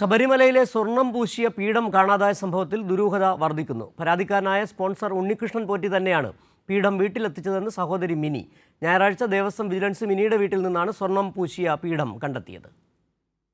ശബരിമലയിലെ സ്വർണം പൂശിയ പീഠം കാണാതായ സംഭവത്തിൽ ദുരൂഹത വർദ്ധിക്കുന്നു. പരാതിക്കാരനായ സ്പോൺസർ ഉണ്ണികൃഷ്ണൻ പോറ്റി തന്നെയാണ് പീഠം വീട്ടിലെത്തിച്ചതെന്ന് സഹോദരി മിനി. ഞായറാഴ്ച ദേവസ്വം വിജിലൻസ് മിനിയുടെ വീട്ടിൽ നിന്നാണ് സ്വർണം പൂശിയ പീഠം കണ്ടെത്തിയത്.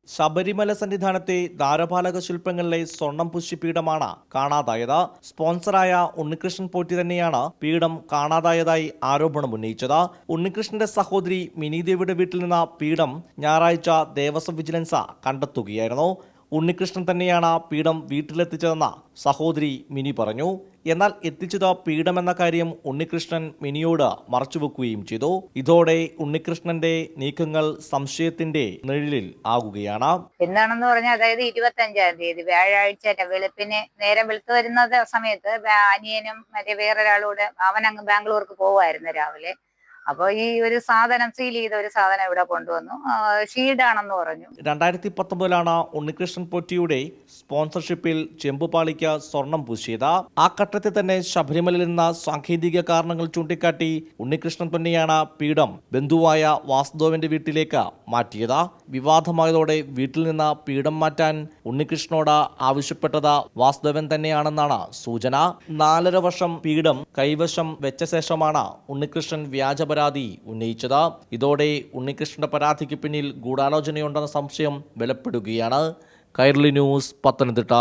ശബരിമല സന്നിധാനത്തെ ദ്വാരപാലക ശില്പങ്ങളിലെ സ്വർണം പൂശിയ പീഠമാണ് കാണാതായത്. സ്പോൺസറായ ഉണ്ണികൃഷ്ണൻ പോറ്റി തന്നെയാണ് പീഠം കാണാതായതായി ആരോപണം ഉന്നയിച്ചത്. ഉണ്ണികൃഷ്ണന്റെ സഹോദരി മിനി ദേവിയുടെ വീട്ടിൽ നിന്ന് പീഠം ഞായറാഴ്ച ദേവസ്വം വിജിലൻസ് കണ്ടെത്തുകയായിരുന്നു. ഉണ്ണികൃഷ്ണൻ തന്നെയാണ് പീഠം വീട്ടിലെത്തിച്ചതെന്ന് സഹോദരി മിനി പറഞ്ഞു. എന്നാൽ എത്തിച്ചത് പീഠമെന്ന കാര്യം ഉണ്ണികൃഷ്ണൻ മിനിയോട് മറച്ചുവെക്കുകയും ചെയ്തു. ഇതോടെ ഉണ്ണികൃഷ്ണന്റെ നീക്കങ്ങൾ സംശയത്തിന്റെ നിഴലിൽ ആകുകയാണ്. എന്താണെന്ന് പറഞ്ഞാൽ, അതായത് 25-ാം തീയതി വ്യാഴാഴ്ച വെളുപ്പിന് നേരം വെളുത്തു വരുന്ന സമയത്ത് അനിയനും മറ്റേ വേറൊരാളൂടെ അവൻ അങ്ങ് ബാംഗ്ലൂർക്ക് പോവായിരുന്നു രാവിലെ. അപ്പോൾ ഈ ഒരു സാധനം, സീൽ ചെയ്ത ഒരു സാധനം ഇവിടെ കൊണ്ടുവന്നു. ഷീൽഡാണെന്ന് പറഞ്ഞു. 2019 ഉണ്ണികൃഷ്ണൻ പോറ്റിയുടെ സ്പോൺസർഷിപ്പിൽ ചെമ്പുപാളിക്ക് സ്വർണം പൂശിയത്. ആ ഘട്ടത്തിൽ തന്നെ ശബരിമലയിൽ നിന്ന് സാങ്കേതിക കാരണങ്ങൾ ചൂണ്ടിക്കാട്ടി ഉണ്ണികൃഷ്ണൻ തന്നെയാണ് പീഠം ബന്ധുവായ വാസുദേവന്റെ വീട്ടിലേക്ക് മാറ്റിയത്. വിവാദമായതോടെ വീട്ടിൽ നിന്ന് പീഠം മാറ്റാൻ ഉണ്ണികൃഷ്ണനോട് ആവശ്യപ്പെട്ടത് വാസുദേവൻ തന്നെയാണെന്നാണ് സൂചന. 4.5 വർഷം പീഠം കൈവശം വെച്ച ശേഷമാണ് ഉണ്ണികൃഷ്ണൻ വ്യാജ പരാതി ഉന്നയിച്ചത്. ഇതോടെ ഉണ്ണികൃഷ്ണന്റെ പരാതിക്ക് പിന്നിൽ ഗൂഢാലോചനയുണ്ടെന്ന സംശയം ബലപ്പെടുകയാണ്. കൈരളി ന്യൂസ്, പത്തനംതിട്ട.